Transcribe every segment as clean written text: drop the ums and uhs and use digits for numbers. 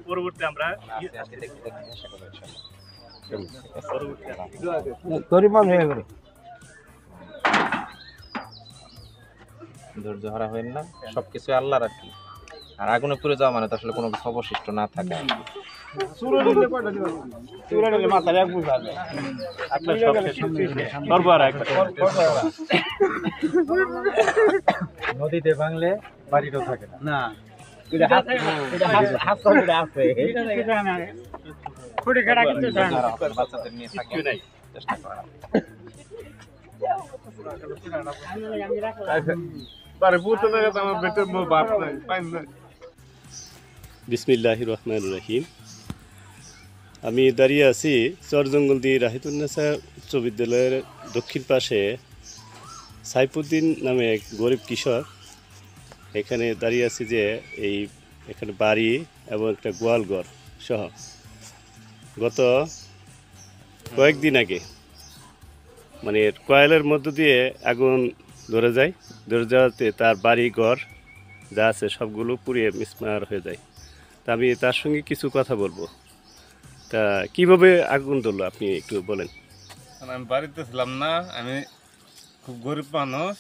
পরবর্তী আমরা ধৈর্য হারা হইন না, সবকিছু আল্লাহর আর কি। আর আগুনে পুড়ে যাওয়া মানে তো আসলে কোনো কিছু অবশিষ্ট না থাকা। নদীতে ভাঙলে বাড়িটাও থাকে না। বাচ্চাদের নিয়ে থাকে চেষ্টা করা। বিসমিল্লাহির রহমানির রহিম। আমি দাঁড়িয়ে আছি চরজঙ্গলদি রাহিতুন্নেসা উচ্চ বিদ্যালয়ের দক্ষিণ পাশে সাইফুদ্দিন নামে এক গরিব কৃষক। এখানে দাঁড়িয়ে আছি যে এখানে বাড়ি এবং একটা গোয়ালঘর সহ গত কয়েকদিন আগে মানে কয়েলের মধ্য দিয়ে আগুন ধরে যাওয়াতে তার বাড়ি ঘর যা আছে সবগুলো পুড়িয়ে মিসমার হয়ে যায়। তা আমি তার সঙ্গে কিছু কথা বলবো। তা কিভাবে আগুন ধরলো আপনি একটু বলেন। আমি বাড়িতে ছিলাম না, আমি খুব গরিব মানুষ,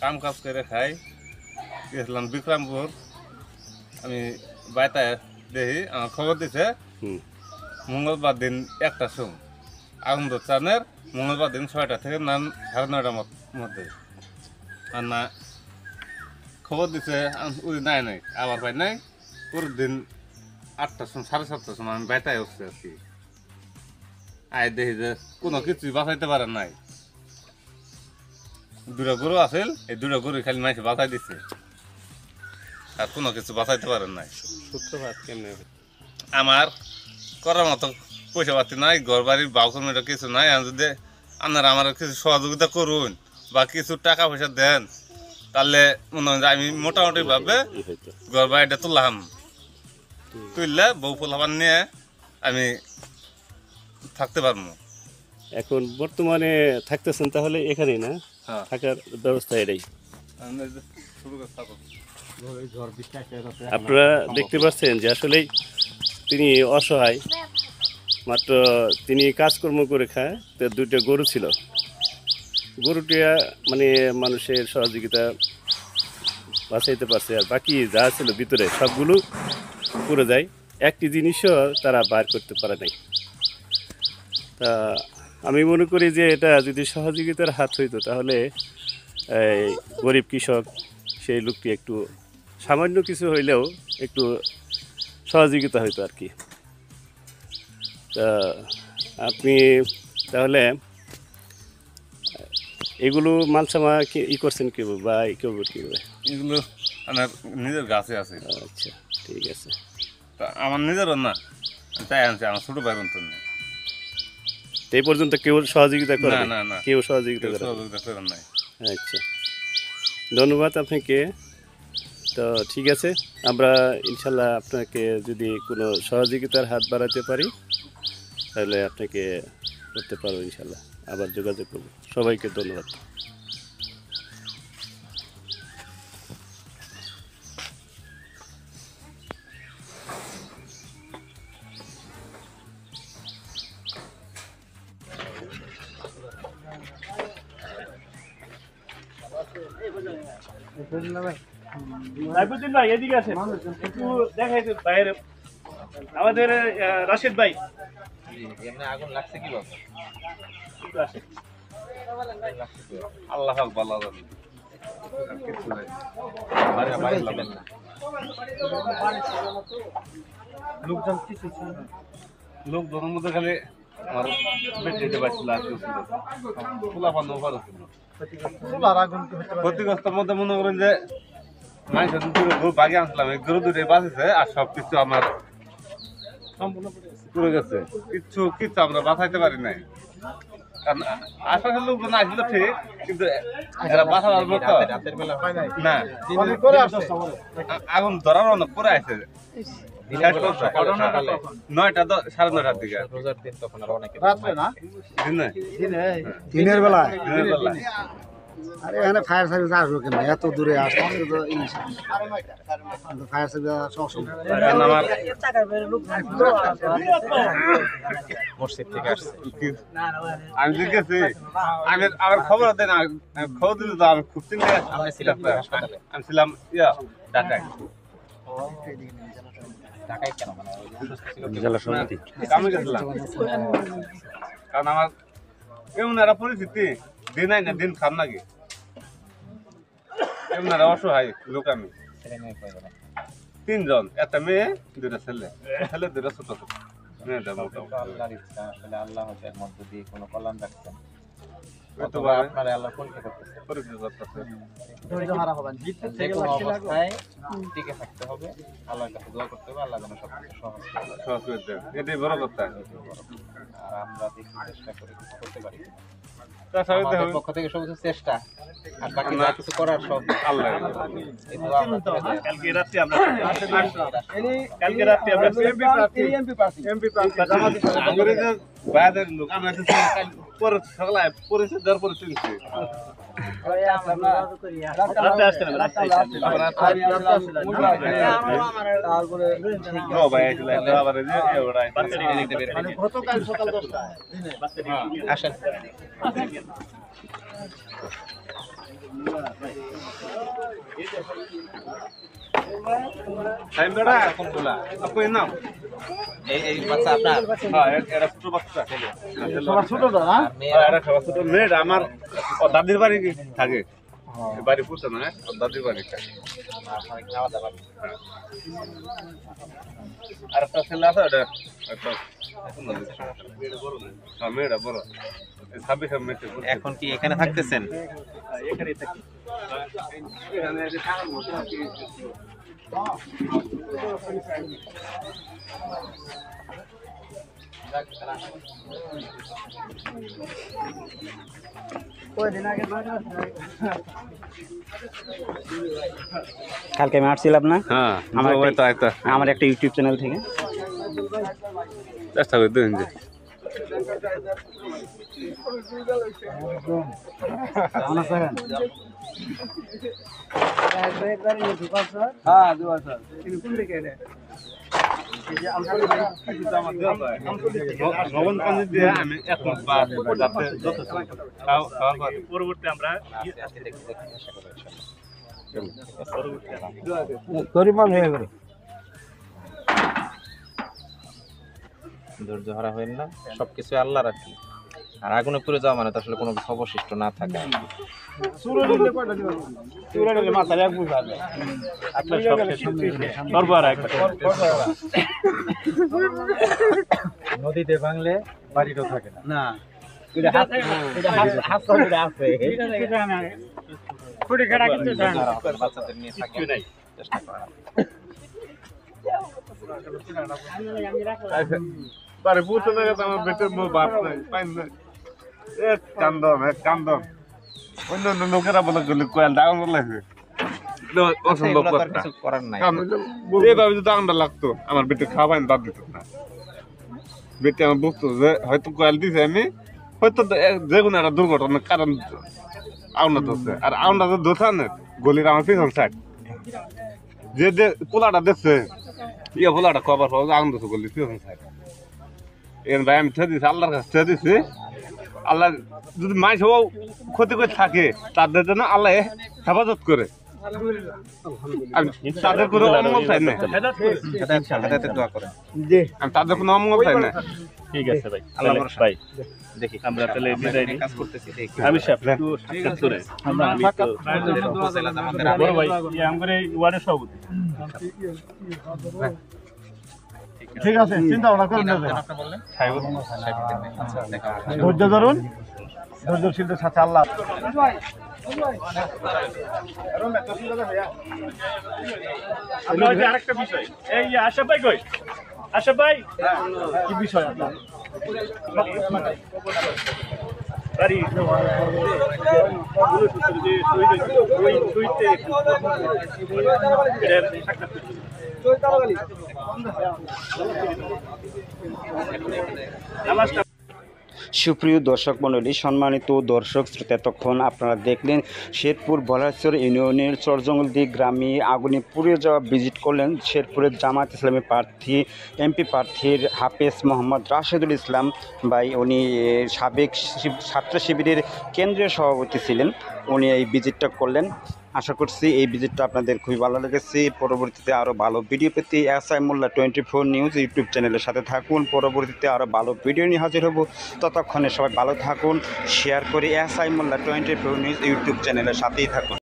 কাম কাজ করে খাই। গেছিলাম বিক্রমপুর, আমি বাইতে দেখি আমার খবর দিছে মঙ্গলবার দিন 1টার সময় আগুন ধরছানের, মঙ্গলবার দিন 6টা থেকে 9:30টার মধ্যে। আর না খবর দিছে ওই নাই আবার পাই নাই। পরের দিন 8টার সময় 7:30টার সময় আমি বাইতায় উঠছি আর কি। আয় দেখি যে কোনো কিছুই বাঁচাইতে পারে নাই। 2টা গরু আছিল, এই 2টা গরু খালি মাইসে বাঁচাই দিছে, আর কোনো কিছু বাঁচাইতে পারে নাই। সূত্রপাত কেমনে? আমার করার মতো পয়সা পাতি নাই, ঘর বাড়ির বাউকর্মীটা কিছু নাই। আমি যদি আপনারা আমার কিছু সহযোগিতা করুন বা কিছু টাকা পয়সা দেন, তাহলে মনে হয় যে আমি মোটামুটি ভাবে ঘর বাড়িটা তুললাম, তুললে বউ পোলাপান নিয়ে আমি থাকতে পারবো। এখন বর্তমানে থাকতেছেন তাহলে এখানেই না? থাকার ব্যবস্থা এটাই। আপনারা দেখতে পাচ্ছেন যে আসলেই তিনি অসহায়, মাত্র তিনি কাজকর্ম করে খায়। তো 2টা গরু ছিল, গরুটিয়া মানে মানুষের সহযোগিতা বাঁচাইতে পারছে, আর বাকি যা ছিল ভিতরে সবগুলো পুড়ে যায়। একটি জিনিসও তারা বার করতে পারে নাই। তা আমি মনে করি যে এটা যদি সহযোগিতার হাত হইতো তাহলে এই গরিব কৃষক সেই লোকটি একটু সামান্য কিছু হইলেও একটু সহযোগিতা হইতো আর কি। তা আপনি তাহলে এগুলো মালসামা ই করছেন কীভাবে বা কীভাবে? এগুলো আমার নিজের গাছে আছে। আচ্ছা, ঠিক আছে। তা আমার নিজেরও না, তাই আনছে, আমার ছোট ভাই বোন নেই। এই পর্যন্ত কেউ সহযোগিতা করে না? না, কেউ সহযোগিতা করে নাই। আচ্ছা, ধন্যবাদ আপনাকে। তো ঠিক আছে, আমরা ইনশাল্লাহ আপনাকে যদি কোনো সহযোগিতার হাত বাড়াতে পারি তাহলে আপনাকে করতে পারবো ইনশাল্লাহ, আবার যোগাযোগ করবো। সবাইকে ধন্যবাদ। সাইফুদ্দিন ভাই এদিকে আছে, একটু দেখাই তো বাইরে আমাদের রাশেদ ভাই। আগুন লাগছে কিভাবে? আল্লাহ ভালো জানে, কিছু নাই। লোকজনের মধ্যে খালি আমার বেঁচে পারছিল, আর কেউ ছিল পোলাপান ওভার ছিল। ক্ষতিগ্রস্তের মধ্যে মনে করেন যে মানুষের গরু বাগে আনছিলাম, এই গরু 2টাই বাঁচেছে, আর সবকিছু আমার পুড়ে গেছে। কিচ্ছু আমরা বাঁচাইতে পারি নাই। কারণ আশপাশের লোকজন আসছিল ঠিক, কিন্তু এরা বাঁচাবার মতো না। আগুন ধরার অনেক পরে আসে 9:30-9:30 দিকে। দিনের বেলা আরে এখানে ফায়ার সার্ভিস আসবে কেন? এত দূরে আসতে তো ফায়ার সার্ভিস সবসময় আমার মসজিদ থেকে আসছে। আমি জিজ্ঞেসি আমি আমার খবর দেন, খবর দিলে তো আমি খুব চিন্তা আমরা ছিলাম হাসপাতালে। আমি ছিলাম ঢাকায়। ঢাকায় কেন? মানে অসুস্থ ছিল কি? জেলা সমিতি আমি গেছিলাম কারণ আমার এমন একটা পরিস্থিতি, দিন আই না দিন খাম নাকি, এমন একটা অসহায় লোক আমি। ছেলে মেয়ে কয়জন? 3 জন, একটা মেয়ে 2টা ছেলে, ছেলে 2টা ছোট ছোট, মেয়েটা মোটামুটি। আল্লাহর ইচ্ছা, আসলে আল্লাহ হচ্ছে এর মধ্য দিয়ে কোনো কল্যাণ রাখছেন। হয়তো অথবা বা আপনারা আল্লাহ পরীক্ষা করতেছেন। পরিচিত করতেছে। যে কোনো অবস্থায় টিকে থাকতে হবে, আল্লাহর কাছে দোয়া করতে হবে, আল্লাহ যেন সবকিছু সহজ করে দেয়। সহজ করে দেন, এটাই বড় কথা। আর আমরা দেখি চেষ্টা করি কিছু করতে পারি কিনা। তাছাড়া আমাদের দেখুন, পক্ষ থেকে সবকিছু চেষ্টা, আর বাকি যা কিছু করার সব আল্লাহ এই দোয়া আমরা করে যাই। কালকে রাত্রে আমরা কালকে রাত্রে আমরা আমাদের যে বাইরের লোক, আমরা তো পরে সকালে পরিচয় দেওয়ার পরে চিনছি। রাত্রে আসতে হবে, রাত্রে আসতে হবে। ভাই আসলে আবার এই যে ওরা গতকাল সকাল 10টায় আসেন। টাইম দাঁড়া কোনগুলা আপনি নাম এই বাচ্চা আপনার? হ্যাঁ এরা ছোট বাচ্চা সবার ছোটটা না? আর মেয়ে? এরা খাওয়া ছোট মেয়েটা আমার ও দাদির বাড়ি থাকে, এই বাড়ি পুষে না, ওর দাদির বাড়ি থাকে। আপনার খাওয়া দাওয়া? আর একটা ছেলে আছে, ওটা একটা হ্যাঁ মেয়েটা বড় 26 মেয়েছে। এখন কি এখানে থাকতেছেন? এখানেই থাকি। কালকে আমি আসছিলাম না হ্যাঁ আমার আমার তো একটা আমার একটা ইউটিউব চ্যানেল থেকে। চেষ্টা করে দিন যে ভবন পানি দিয়ে আমি এখন যাতে যত খাওয়া পারি। পরবর্তী আমরা ধৈর্য হারা হইন না, সবকিছু আল্লাহর আর কি। আর আগুনে পুড়ে যাওয়া মানে তো আসলে কোনো কিছু অবশিষ্ট না থাকা। আপনার সব শেষ সর্বহারা একটা নদীতে ভাঙলে বাড়িটাও থাকে না। না বাচ্চাদের নিয়ে থাকেন, নাই। চেষ্টা করা। বাড়ি পৌঁছে না গেছে আমার পেটের বাপ নাই, পাইন নাই, কান্দন অন্য অন্য লোকেরা বলে গেলে কয়েল ডাউন লাগবে অসম্ভব এগুলো তো আর কথা। কিছু করার নাই। এইভাবে যদি আন্ডা লাগতো আমার বেটে খাওয়া পাইন বাদ দিত না। বেটে আমার বুঝতো যে হয়তো কয়েল দিছে, আমি হয়তো যে কোনো একটা দুর্ঘটনার কারণ আউন্ডা ধরছে। আর আউন্ডা তো ধরছে না গলির আমার পিছন সাইড যে পোলাটা দেখছে, ইয়ে পোলাটা খবর পাওয়া আউন্ডা ধরছে গলির পিছন সাইড। এর ভাই আমি ছেড়ে দিছি, আল্লাহর কাছে ছেড়ে দিছি। আল্লাহ যদি মাইস হওয়াও ক্ষতি করে থাকে, তাদের জন্য আল্লাহ হেফাজত করে। আমি তাদের কোনো অমঙ্গল চাই না, হেদায়েতের দোয়া করেন। আমি তাদের কোনো অমঙ্গল চাই না। ঠিক আছে ভাই, আল্লাহ তাহলে ভরসা। ভাই দেখি আমরা তাহলে বিদায় নিই। কাজ করতেছি, দেখি। আমি সাহেব একটু সাক্ষাৎ করে আমি তো উপজেলা জামাতের বড় ভাই আমাদের এই ওয়ার্ডের সভাপতি। ঠিক আছে, চিন্তা ভাবনা করেন না। আপনি বললেন আচ্ছা, দেখা হবে। ধৈর্য ধরুন, ধৈর্যশীলদের সাথে আল্লাহ। আমরা ওই যে আরেকটা বিষয়, এই যে আশাফ ভাই কই? আশাফ ভাই কি বিষয় আপনার? বাড়ি যে শহীদ হয়েছিল, ওই শহীদকে এটার সাক্ষাৎ করছি। নামাজটা সুপ্রিয় দর্শক মণ্ডলী, সম্মানিত দর্শক শ্রোতা, তখন আপনারা দেখলেন শেরপুর বলাচর ইউনিয়নের চরজঙ্গলদি গ্রামে আগুনে পুড়ে যাওয়া ভিজিট করলেন শেরপুরের জামায়াত ইসলামী প্রার্থী এমপি প্রার্থীর হাফেজ মোহাম্মদ রাশেদুল ইসলাম ভাই। উনি সাবেক ছাত্র শিবিরের কেন্দ্রীয় সভাপতি ছিলেন। উনি এই ভিজিটটা করলেন। আশা করছি এই ভিজিটটা আপনাদের খুবই ভালো লেগেছে। পরবর্তীতে আরও ভালো ভিডিও পেতে এসআই মোল্লা 24 নিউজ ইউটিউব চ্যানেলের সাথে থাকুন। পরবর্তীতে আরও ভালো ভিডিও নিয়ে হাজির হব। ততক্ষণে সবাই ভালো থাকুন, শেয়ার করে এসআই মোল্লা 24 নিউজ ইউটিউব চ্যানেলের সাথেই থাকুন।